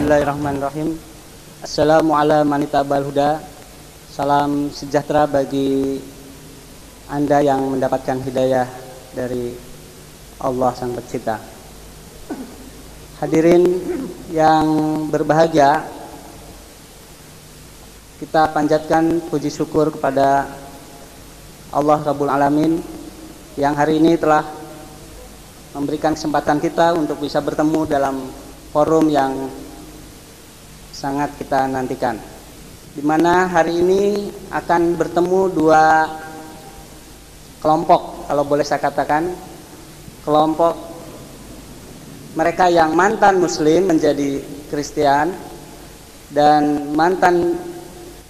Bismillahirrahmanirrahim. Assalamualaikum warahmatullahi wabarakatuh. Salam sejahtera bagi Anda yang mendapatkan hidayah dari Allah Sang Pencipta. Hadirin yang berbahagia, kita panjatkan puji syukur kepada Allah Rabbul Alamin yang hari ini telah memberikan kesempatan kita untuk bisa bertemu dalam forum yang sangat kita nantikan, di mana hari ini akan bertemu dua kelompok, kalau boleh saya katakan, kelompok mereka yang mantan Muslim menjadi Kristen dan mantan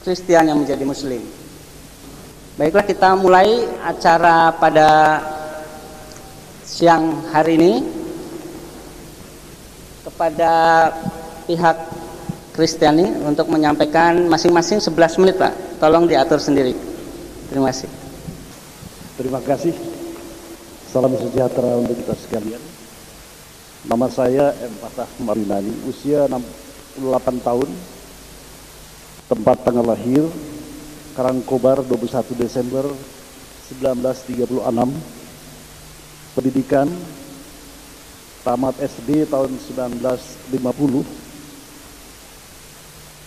Kristen yang menjadi Muslim. Baiklah, kita mulai acara pada siang hari ini. Kepada pihak Kristiani untuk menyampaikan masing-masing 11 menit, Pak. Tolong diatur sendiri. Terima kasih. Terima kasih. Salam sejahtera untuk kita sekalian. Nama saya M. Fatah Marinani, usia 68 tahun, tempat tanggal lahir Karangkobar 21 Desember 1936, pendidikan tamat SD tahun 1950,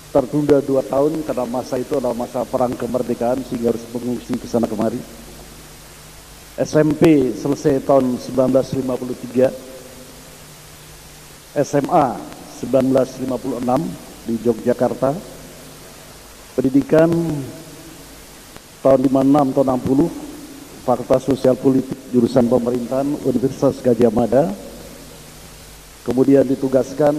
tertunda 2 tahun karena masa itu adalah masa perang kemerdekaan sehingga harus mengungsi ke sana kemari. SMP selesai tahun 1953, SMA 1956 di Yogyakarta, pendidikan tahun 56 tahun 60 Fakultas Sosial Politik jurusan Pemerintahan Universitas Gadjah Mada, kemudian ditugaskan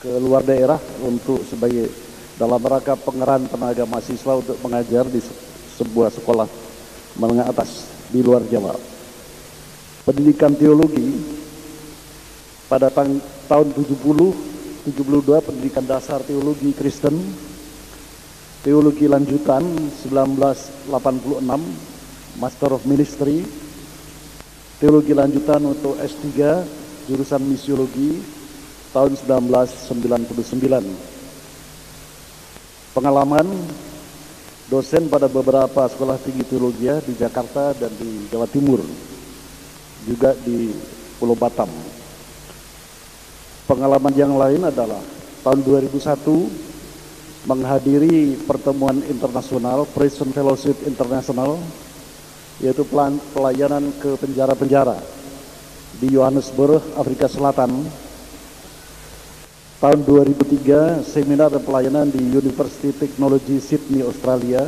ke luar daerah untuk sebagai dalam rangka pengerahan tenaga mahasiswa untuk mengajar di sebuah sekolah menengah atas di luar Jawa. Pendidikan teologi pada tahun 72 pendidikan dasar teologi Kristen, teologi lanjutan 1986 Master of Ministry, teologi lanjutan untuk S3 jurusan misiologi tahun 1999. Pengalaman dosen pada beberapa sekolah tinggi teologi di Jakarta dan di Jawa Timur, juga di Pulau Batam. Pengalaman yang lain adalah tahun 2001 menghadiri pertemuan internasional Prison Fellowship International, yaitu pelayanan ke penjara-penjara di Johannesburg, Afrika Selatan. Tahun 2003 seminar dan pelayanan di University Technology Sydney, Australia.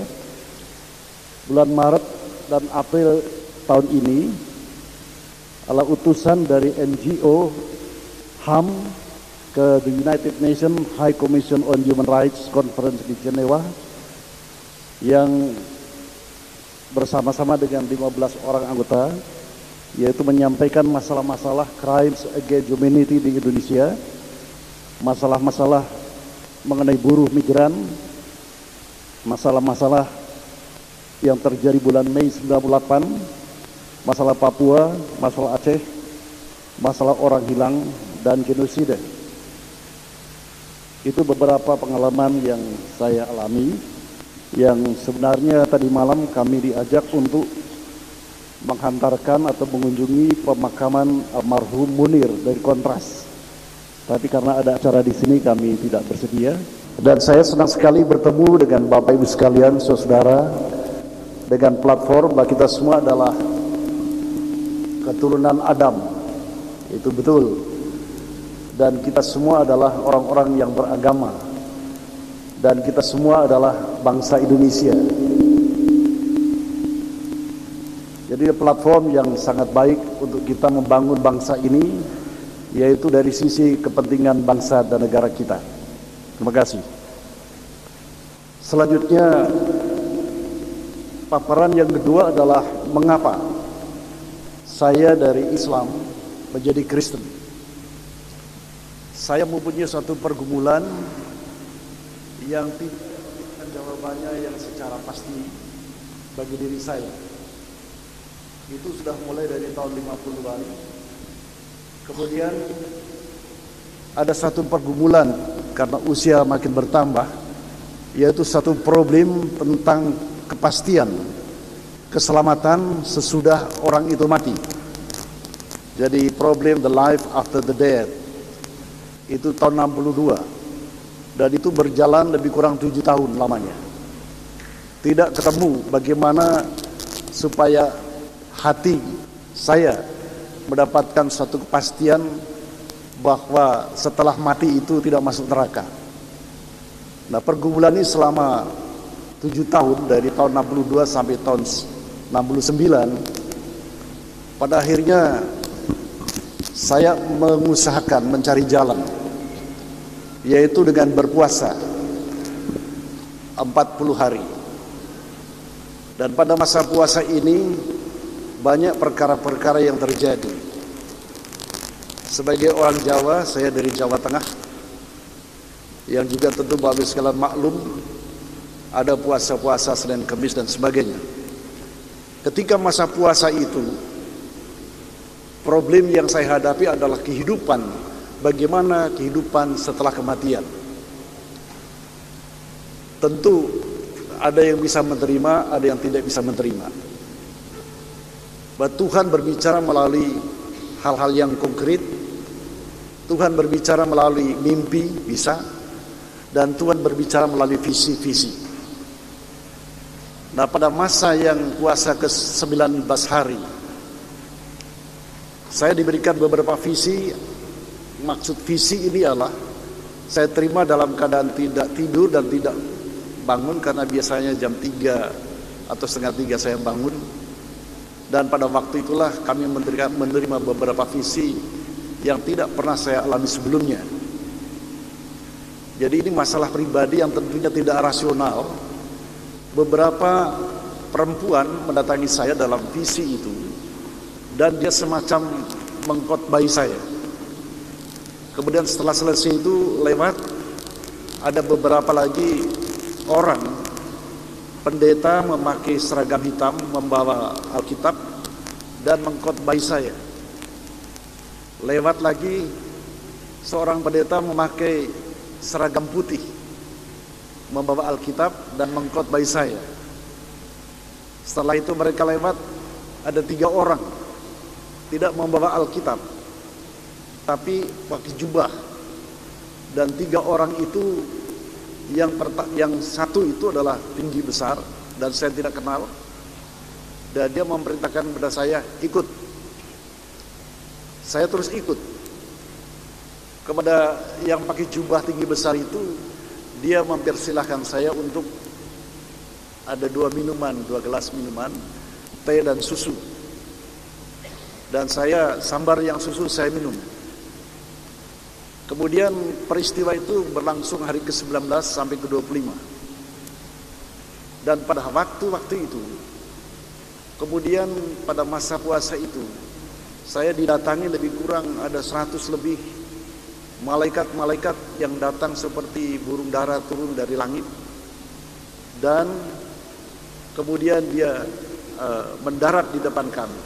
Bulan Maret dan April tahun ini adalah utusan dari NGO HAM ke the United Nations High Commission on Human Rights Conference di Jenewa, yang bersama-sama dengan 15 orang anggota, yaitu menyampaikan masalah-masalah crimes against humanity di Indonesia, masalah-masalah mengenai buruh migran, masalah-masalah yang terjadi bulan Mei 98, masalah Papua, masalah Aceh, masalah orang hilang, dan genosida. Itu beberapa pengalaman yang saya alami, yang sebenarnya tadi malam kami diajak untuk menghantarkan atau mengunjungi pemakaman almarhum Munir dari Kontras. Tapi karena ada acara di sini kami tidak bersedia. Dan saya senang sekali bertemu dengan Bapak Ibu sekalian, saudara, dengan platform bahwa kita semua adalah keturunan Adam. Itu betul. Dan kita semua adalah orang-orang yang beragama. Dan kita semua adalah bangsa Indonesia. Jadi platform yang sangat baik untuk kita membangun bangsa ini, yaitu dari sisi kepentingan bangsa dan negara kita. Terima kasih. Selanjutnya, paparan yang kedua adalah mengapa saya dari Islam menjadi Kristen. Saya mempunyai suatu pergumulan yang tidak memberikan jawabannya yang secara pasti bagi diri saya. Itu sudah mulai dari tahun 50-an. Kemudian ada satu pergumulan karena usia makin bertambah, yaitu satu problem tentang kepastian keselamatan sesudah orang itu mati. Jadi problem the life after the death, itu tahun 62, dan itu berjalan lebih kurang 7 tahun lamanya. Tidak ketemu bagaimana supaya hati saya mendapatkan suatu kepastian bahwa setelah mati itu tidak masuk neraka. Nah, pergumulan ini selama 7 tahun, dari tahun 62 sampai tahun 69, pada akhirnya saya mengusahakan mencari jalan, yaitu dengan berpuasa 40 hari. Dan pada masa puasa ini banyak perkara-perkara yang terjadi. Sebagai orang Jawa, saya dari Jawa Tengah, yang juga tentu Bapak Ibu sekalian maklum, ada puasa-puasa Senin Kamis dan sebagainya. Ketika masa puasa itu, problem yang saya hadapi adalah kehidupan, bagaimana kehidupan setelah kematian. Tentu ada yang bisa menerima, ada yang tidak bisa menerima. Bahwa Tuhan berbicara melalui hal-hal yang konkret, Tuhan berbicara melalui mimpi, bisa, dan Tuhan berbicara melalui visi-visi. Nah, pada masa yang puasa ke-19 hari, saya diberikan beberapa visi. Maksud visi ini adalah saya terima dalam keadaan tidak tidur dan tidak bangun, karena biasanya jam 3 atau setengah 3 saya bangun. Dan pada waktu itulah kami menerima beberapa visi yang tidak pernah saya alami sebelumnya. Jadi ini masalah pribadi yang tentunya tidak rasional. Beberapa perempuan mendatangi saya dalam visi itu, dan dia semacam mengkhotbahi saya. Kemudian setelah selesai itu lewat, ada beberapa lagi orang, pendeta memakai seragam hitam, membawa Alkitab dan mengkhotbahi saya. Lewat lagi seorang pendeta memakai seragam putih, membawa Alkitab dan mengkhotbahi saya. Setelah itu mereka lewat, ada 3 orang tidak membawa Alkitab, tapi pakai jubah. Dan 3 orang itu, yang satu itu adalah tinggi besar dan saya tidak kenal, dan dia memerintahkan kepada saya ikut. Saya terus ikut. Kepada yang pakai jubah tinggi besar itu, dia mempersilahkan saya untuk ada 2 gelas minuman, teh dan susu. Dan saya sambar yang susu saya minum. Kemudian peristiwa itu berlangsung hari ke-19 sampai ke-25. Dan pada waktu-waktu itu, kemudian pada masa puasa itu, saya didatangi lebih kurang ada 100 lebih malaikat-malaikat yang datang seperti burung dara turun dari langit. Dan kemudian dia mendarat di depan kami.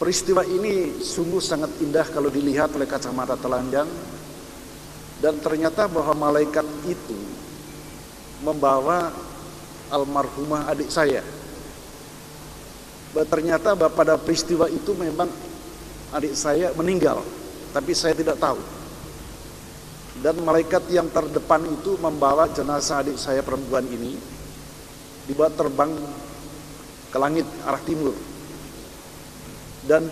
Peristiwa ini sungguh sangat indah kalau dilihat oleh kacamata telanjang. Dan ternyata bahwa malaikat itu membawa almarhumah adik saya. Ternyata pada peristiwa itu memang adik saya meninggal, tapi saya tidak tahu. Dan malaikat yang terdepan itu membawa jenazah adik saya perempuan ini, dibawa terbang ke langit arah timur. Dan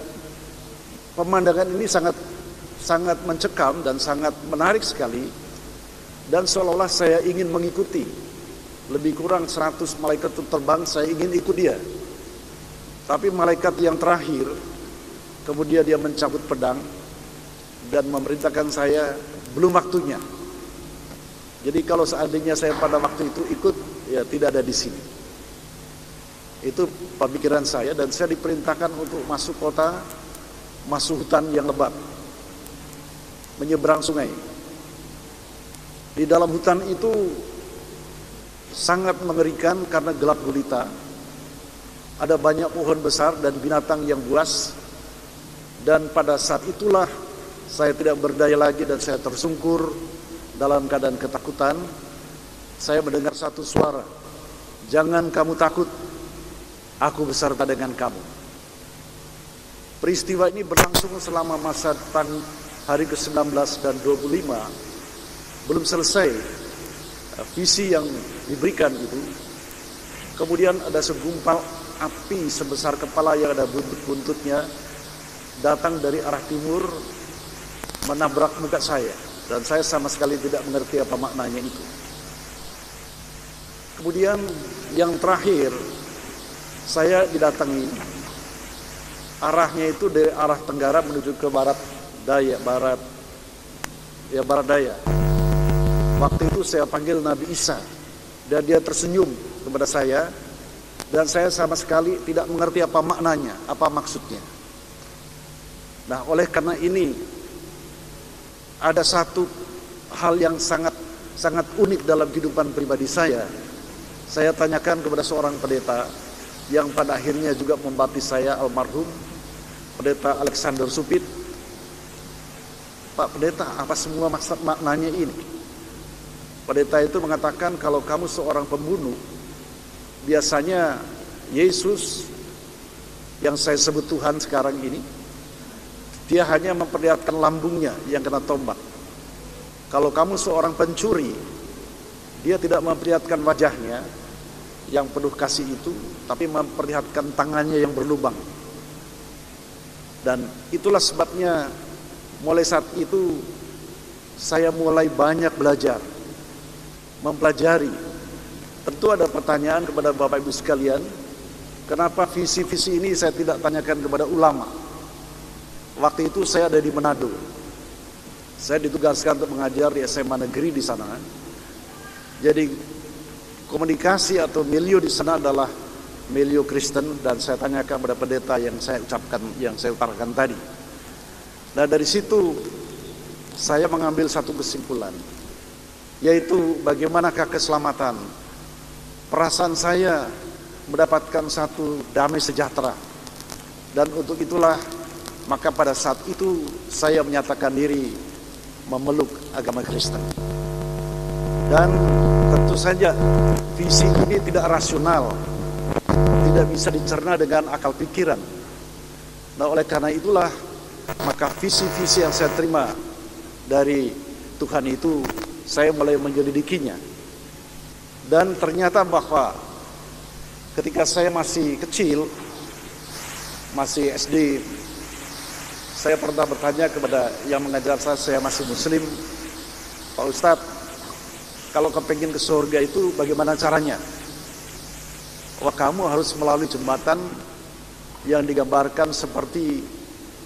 pemandangan ini sangat mencekam dan sangat menarik sekali. Dan seolah-olah saya ingin mengikuti. Lebih kurang 100 malaikat itu terbang, saya ingin ikut dia. Tapi malaikat yang terakhir, kemudian dia mencabut pedang dan memerintahkan saya, belum waktunya. Jadi kalau seandainya saya pada waktu itu ikut, ya tidak ada di sini. Itu pemikiran saya, dan saya diperintahkan untuk masuk kota, masuk hutan yang lebat, menyeberang sungai. Di dalam hutan itu sangat mengerikan karena gelap gulita. Ada banyak pohon besar dan binatang yang buas. Dan pada saat itulah saya tidak berdaya lagi dan saya tersungkur dalam keadaan ketakutan. Saya mendengar satu suara, "Jangan kamu takut, aku beserta dengan kamu." Peristiwa ini berlangsung selama masa hari ke-19 dan 25. Belum selesai visi yang diberikan itu. Kemudian ada segumpal api sebesar kepala yang ada buntut-buntutnya datang dari arah timur, menabrak muka saya, dan saya sama sekali tidak mengerti apa maknanya itu. Kemudian yang terakhir, saya didatangi, arahnya itu dari arah tenggara menuju ke barat daya. Waktu itu saya panggil Nabi Isa, dan dia tersenyum kepada saya, dan saya sama sekali tidak mengerti apa maknanya, apa maksudnya. Nah, oleh karena ini ada satu hal yang sangat unik dalam kehidupan pribadi saya. Saya tanyakan kepada seorang pendeta yang pada akhirnya juga membaptis saya, almarhum Pendeta Alexander Supit. "Pak Pendeta, apa semua maknanya ini?" Pendeta itu mengatakan, "Kalau kamu seorang pembunuh, biasanya Yesus yang saya sebut Tuhan sekarang ini, dia hanya memperlihatkan lambungnya yang kena tombak. Kalau kamu seorang pencuri, Dia tidak memperlihatkan wajahnya yang penuh kasih itu, tapi memperlihatkan tangannya yang berlubang. Dan itulah sebabnya mulai saat itu saya mulai banyak belajar, mempelajari. Tentu ada pertanyaan kepada Bapak Ibu sekalian, kenapa visi-visi ini saya tidak tanyakan kepada ulama? Waktu itu saya ada di Manado. Saya ditugaskan untuk mengajar di SMA negeri di sana. Jadi komunikasi atau milieu di sana adalah milieu Kristen, dan saya tanyakan kepada pendeta yang saya ucapkan, yang saya utarakan tadi. Nah, dari situ saya mengambil satu kesimpulan, yaitu bagaimanakah keselamatan. Perasaan saya mendapatkan satu damai sejahtera, dan untuk itulah maka pada saat itu saya menyatakan diri memeluk agama Kristen. Dan tentu saja visi ini tidak rasional, tidak bisa dicerna dengan akal pikiran. Nah, oleh karena itulah maka visi-visi yang saya terima dari Tuhan itu saya mulai menyelidikinya. Dan ternyata bahwa ketika saya masih kecil, masih SD, saya pernah bertanya kepada yang mengajar saya masih muslim, Pak Ustadz, kalau kepengen ke surga itu bagaimana caranya? Wah, kamu harus melalui jembatan yang digambarkan seperti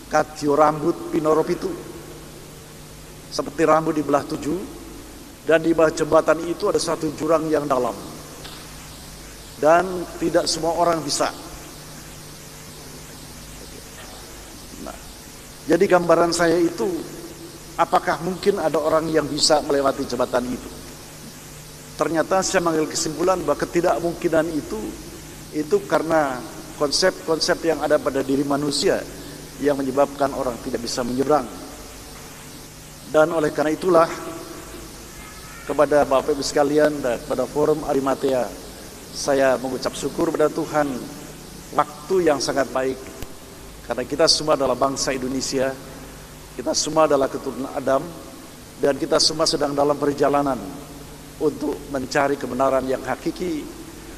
katio rambut pinorop itu, seperti rambut dibelah 7, dan di bawah jembatan itu ada satu jurang yang dalam, dan tidak semua orang bisa. Nah, jadi gambaran saya itu, apakah mungkin ada orang yang bisa melewati jembatan itu? Ternyata saya mengambil kesimpulan bahwa ketidakmungkinan itu karena konsep-konsep yang ada pada diri manusia yang menyebabkan orang tidak bisa menyeberang. Dan oleh karena itulah kepada Bapak Ibu sekalian dan pada Forum Arimatea, saya mengucap syukur kepada Tuhan, waktu yang sangat baik, karena kita semua adalah bangsa Indonesia, kita semua adalah keturunan Adam, dan kita semua sedang dalam perjalanan untuk mencari kebenaran yang hakiki.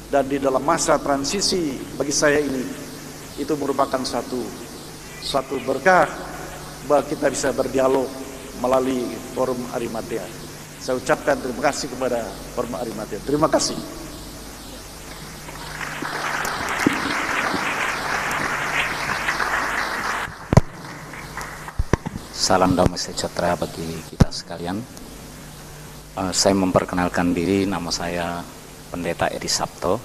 Dan di dalam masa transisi bagi saya ini, itu merupakan suatu berkah bahwa kita bisa berdialog melalui Forum Arimatea. Saya ucapkan terima kasih kepada Forum Arimatea. Terima kasih. Salam damai sejahtera bagi kita sekalian. Saya memperkenalkan diri, nama saya Pendeta Edi Sabto,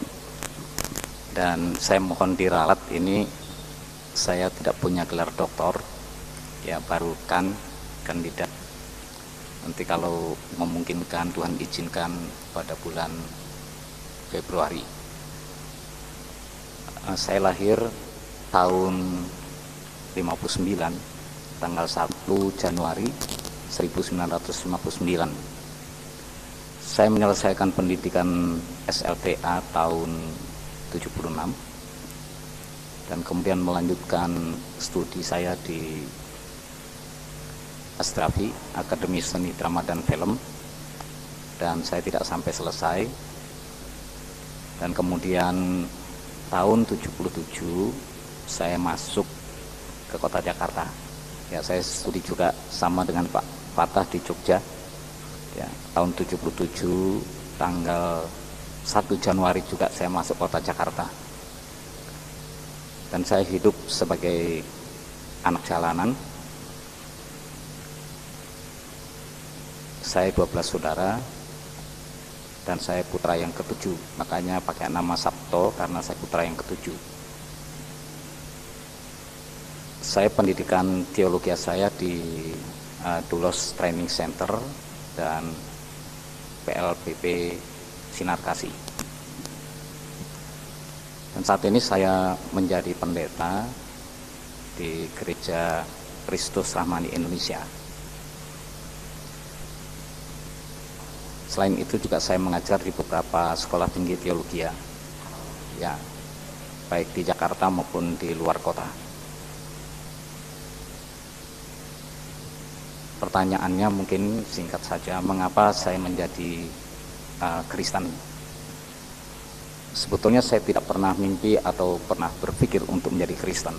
dan saya mohon diralat, ini saya tidak punya gelar doktor, ya baru kandidat. Nanti kalau memungkinkan, Tuhan izinkan pada bulan Februari. Saya lahir tahun 59, tanggal 1 Januari 1959. Saya menyelesaikan pendidikan SLTA tahun 76 dan kemudian melanjutkan studi saya di Astrafi, Akademi Seni Drama dan Film, dan saya tidak sampai selesai. Dan kemudian tahun 77 saya masuk ke kota Jakarta. Ya, saya studi juga sama dengan Pak Fatah di Jogja. Ya, tahun 77 tanggal 1 Januari juga saya masuk kota Jakarta. Dan saya hidup sebagai anak jalanan. Saya 12 saudara dan saya putra yang ke-7. Makanya pakai nama Sabto karena saya putra yang ke-7. Saya pendidikan teologi saya di Dulos Training Center dan PLPP Sinar Kasih. Dan saat ini saya menjadi pendeta di Gereja Kristus Rahmani Indonesia. Selain itu juga saya mengajar di beberapa sekolah tinggi teologi, ya, baik di Jakarta maupun di luar kota. Pertanyaannya mungkin singkat saja, mengapa saya menjadi Kristen. Sebetulnya saya tidak pernah mimpi atau pernah berpikir untuk menjadi Kristen.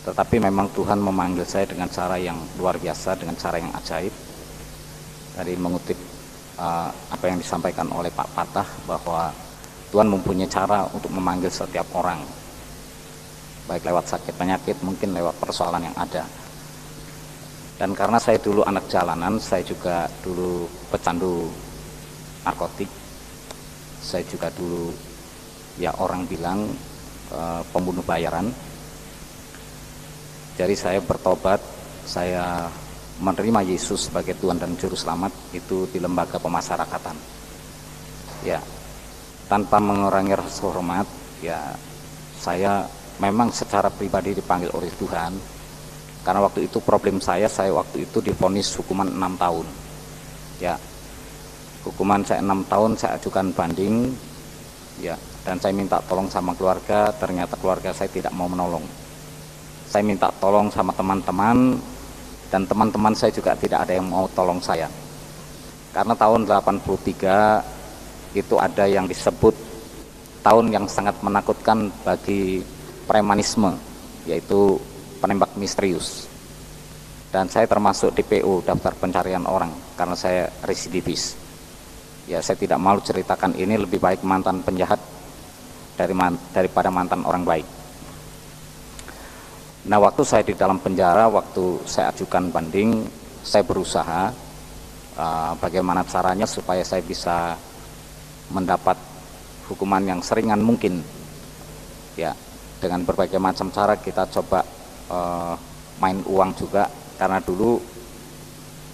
Tetapi memang Tuhan memanggil saya dengan cara yang luar biasa, dengan cara yang ajaib. Tadi mengutip apa yang disampaikan oleh Pak Patah, bahwa Tuhan mempunyai cara untuk memanggil setiap orang, baik lewat sakit penyakit, mungkin lewat persoalan yang ada. Dan karena saya dulu anak jalanan, saya juga dulu pecandu narkotik, saya juga dulu ya orang bilang pembunuh bayaran. Jadi saya bertobat, saya menerima Yesus sebagai Tuhan dan Juru Selamat itu di lembaga pemasyarakatan. Ya, tanpa mengurangi rasa hormat, ya saya memang secara pribadi dipanggil oleh Tuhan. Karena waktu itu problem saya waktu itu divonis hukuman 6 tahun. Ya, hukuman saya 6 tahun, saya ajukan banding, ya, dan saya minta tolong sama keluarga. Ternyata keluarga saya tidak mau menolong. Saya minta tolong sama teman-teman, dan teman-teman saya juga tidak ada yang mau tolong saya. Karena tahun 83 itu ada yang disebut tahun yang sangat menakutkan bagi premanisme, yaitu penembak misterius. Dan saya termasuk DPO, daftar pencarian orang, karena saya residivis. Ya, saya tidak malu ceritakan ini, lebih baik mantan penjahat daripada mantan orang baik. Nah, waktu saya di dalam penjara, waktu saya ajukan banding, saya berusaha bagaimana caranya supaya saya bisa mendapat hukuman yang seringan mungkin. Ya, dengan berbagai macam cara kita coba main uang juga, karena dulu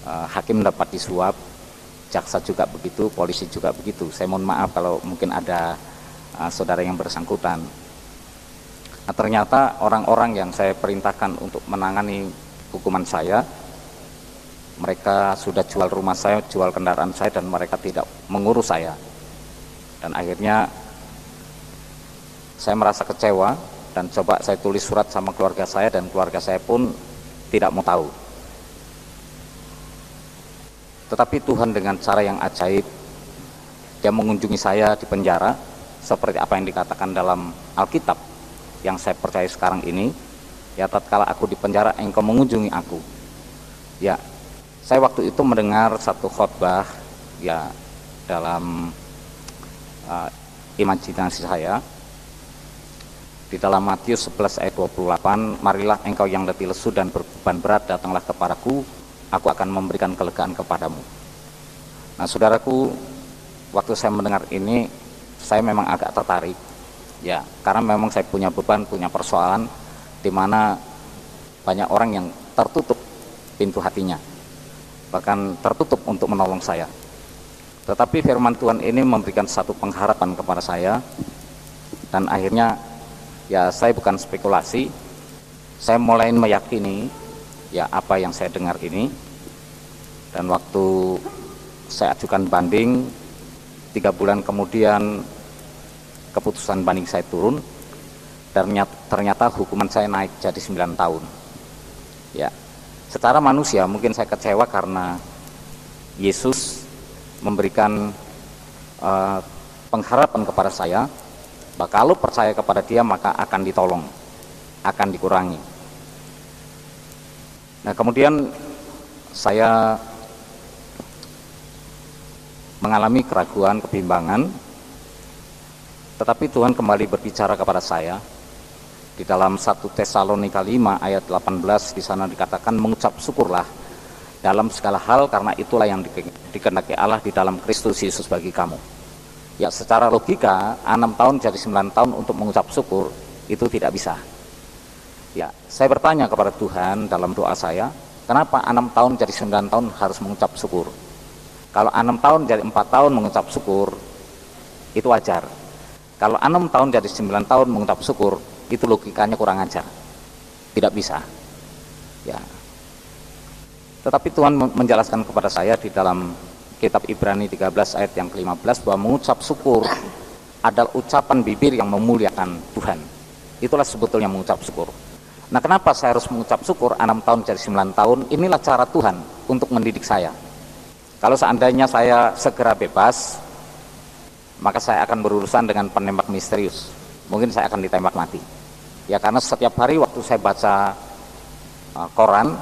hakim dapat disuap, jaksa juga begitu, polisi juga begitu. Saya mohon maaf kalau mungkin ada saudara yang bersangkutan. Nah, ternyata orang-orang yang saya perintahkan untuk menangani hukuman saya, mereka sudah jual rumah saya, jual kendaraan saya, dan mereka tidak mengurus saya. Dan akhirnya saya merasa kecewa dan coba saya tulis surat sama keluarga saya, dan keluarga saya pun tidak mau tahu. Tetapi Tuhan dengan cara yang ajaib, Dia mengunjungi saya di penjara, seperti apa yang dikatakan dalam Alkitab yang saya percaya sekarang ini. Ya, tatkala aku di penjara, Engkau mengunjungi aku. Ya, saya waktu itu mendengar satu khotbah, ya, dalam imajinasi saya, di dalam Matius 11 ayat 28, marilah engkau yang letih lesu dan berbeban berat, datanglah kepadaku, aku akan memberikan kelegaan kepadamu. Nah, saudaraku, waktu saya mendengar ini, saya memang agak tertarik, ya, karena memang saya punya beban, punya persoalan, di mana banyak orang yang tertutup pintu hatinya, bahkan tertutup untuk menolong saya. Tetapi firman Tuhan ini memberikan satu pengharapan kepada saya, dan akhirnya ya saya bukan spekulasi, saya mulai meyakini ya apa yang saya dengar ini. Dan waktu saya ajukan banding, 3 bulan kemudian keputusan banding saya turun, dan ternyata hukuman saya naik jadi 9 tahun. Ya, secara manusia mungkin saya kecewa karena Yesus memberikan pengharapan kepada saya, bahwa kalau percaya kepada Dia maka akan ditolong, akan dikurangi. Nah, kemudian saya mengalami keraguan, kebimbangan, tetapi Tuhan kembali berbicara kepada saya di dalam 1 Tesalonika 5 ayat 18. Di sana dikatakan, mengucap syukurlah dalam segala hal, karena itulah yang dikehendaki Allah di dalam Kristus Yesus bagi kamu. Ya, secara logika 6 tahun jadi 9 tahun untuk mengucap syukur itu tidak bisa. Ya, saya bertanya kepada Tuhan dalam doa saya, kenapa 6 tahun jadi 9 tahun harus mengucap syukur? Kalau 6 tahun jadi 4 tahun mengucap syukur, itu wajar. Kalau 6 tahun jadi 9 tahun mengucap syukur, itu logikanya kurang ajar, tidak bisa. Ya, tetapi Tuhan menjelaskan kepada saya di dalam kitab Ibrani 13 ayat yang ke-15 bahwa mengucap syukur adalah ucapan bibir yang memuliakan Tuhan. Itulah sebetulnya mengucap syukur. Nah, kenapa saya harus mengucap syukur 6 tahun jadi 9 tahun? Inilah cara Tuhan untuk mendidik saya. Kalau seandainya saya segera bebas, maka saya akan berurusan dengan penembak misterius. Mungkin saya akan ditembak mati. Ya, karena setiap hari waktu saya baca koran,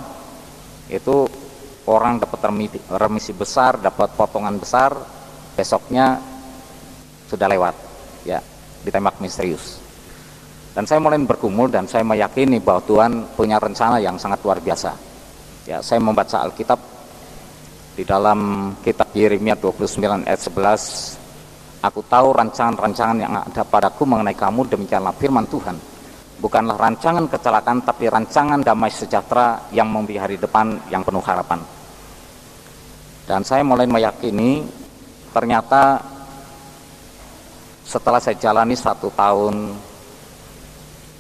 itu orang dapat remisi besar, dapat potongan besar, besoknya sudah lewat, ya, ditembak misterius. Dan saya mulai bergumul dan saya meyakini bahwa Tuhan punya rencana yang sangat luar biasa. Ya, saya membaca Alkitab di dalam kitab Yeremia 29 ayat 11, aku tahu rancangan-rancangan yang ada padaku mengenai kamu, demikianlah firman Tuhan. Bukanlah rancangan kecelakaan, tapi rancangan damai sejahtera yang memberi hari depan yang penuh harapan. Dan saya mulai meyakini, ternyata setelah saya jalani 1 tahun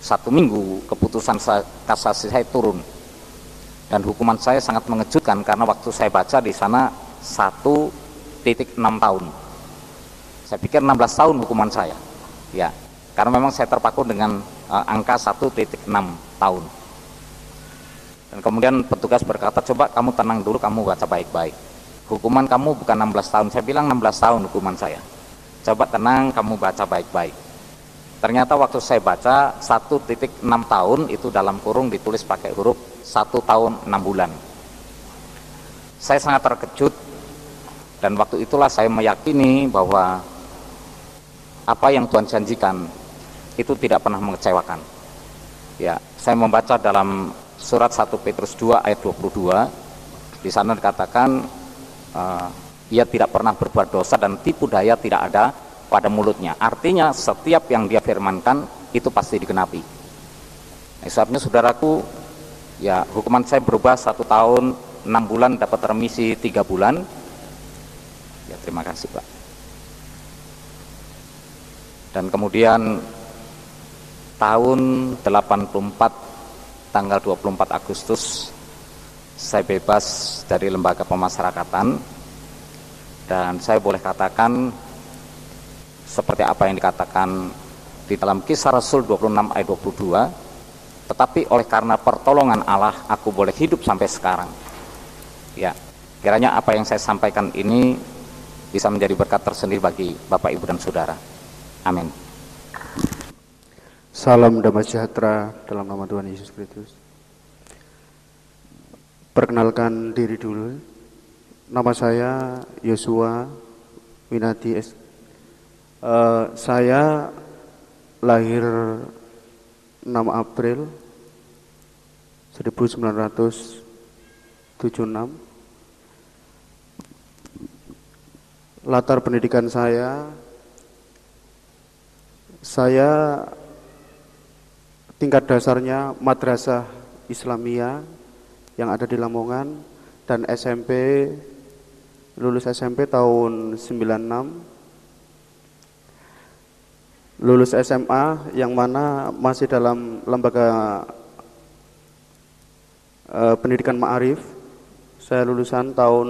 1 minggu, keputusan kasasi saya turun. Dan hukuman saya sangat mengejutkan karena waktu saya baca di sana 1,6 tahun. Saya pikir 16 tahun hukuman saya. Ya, karena memang saya terpaku dengan angka 1,6 tahun. Dan kemudian petugas berkata, coba kamu tenang dulu, kamu baca baik-baik. Hukuman kamu bukan 16 tahun. Saya bilang 16 tahun hukuman saya. Coba tenang, kamu baca baik-baik. Ternyata waktu saya baca 1,6 tahun itu dalam kurung ditulis pakai huruf 1 tahun 6 bulan. Saya sangat terkejut dan waktu itulah saya meyakini bahwa apa yang Tuhan janjikan itu tidak pernah mengecewakan. Ya, saya membaca dalam surat 1 Petrus 2 ayat 22, di sana dikatakan ia tidak pernah berbuat dosa dan tipu daya tidak ada pada mulutnya. Artinya setiap yang dia firmankan itu pasti digenapi. Nah, sebabnya saudaraku, ya, hukuman saya berubah 1 tahun 6 bulan dapat remisi 3 bulan. Ya, terima kasih Pak. Dan kemudian tahun 84 tanggal 24 Agustus saya bebas dari lembaga pemasyarakatan, dan saya boleh katakan seperti apa yang dikatakan di dalam Kisah Rasul 26 ayat 22, tetapi oleh karena pertolongan Allah aku boleh hidup sampai sekarang. Ya, kiranya apa yang saya sampaikan ini bisa menjadi berkat tersendiri bagi Bapak, Ibu, dan Saudara. Amin. Salam damai sejahtera dalam nama Tuhan Yesus Kristus. Perkenalkan diri dulu. Nama saya Yosua Winadi. Saya lahir 6 April 1976. Latar pendidikan saya tingkat dasarnya Madrasah Islamiyah yang ada di Lamongan, dan lulus SMP tahun 96. Lulus SMA yang mana masih dalam lembaga pendidikan Ma'arif. Saya lulusan tahun